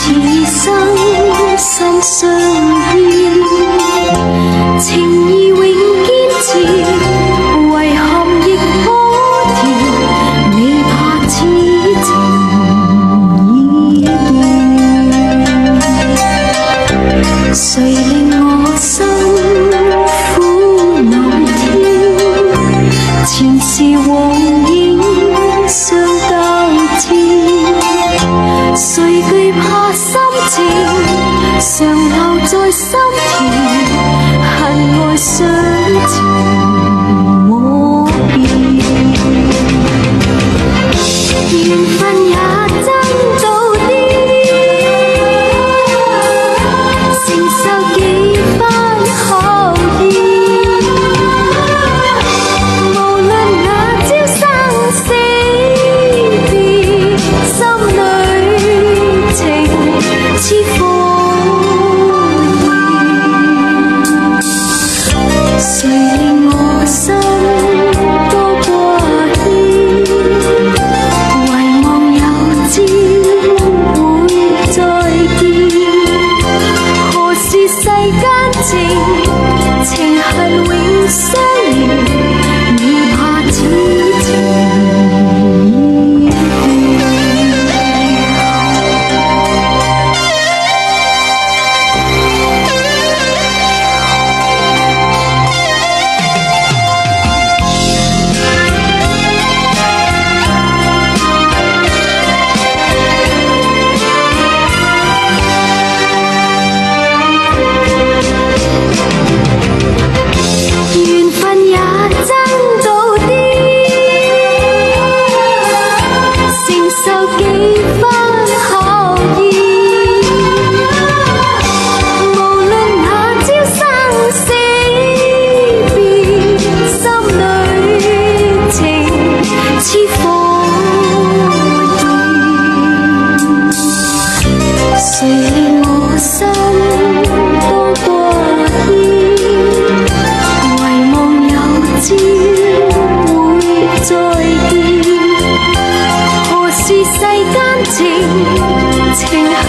此生心相牽，情義永堅持，遺憾亦可調，未怕此情已斷。誰令我心苦惱添？前事往影相交織，誰懼怕心情常留在心田，恨愛相纏我變，緣分也真到啲，承受幾番考驗，無論那朝生死別，心裏情似火焰。誰令我心多掛牽？遺忘有朝會再見，何時世間情恨永相連，未怕此情已緣分也真到啲，承受幾番考驗，無論那朝生死別，心裏情似火焰。誰令我心多掛牽？遺忘有朝會再見，何時世間情恨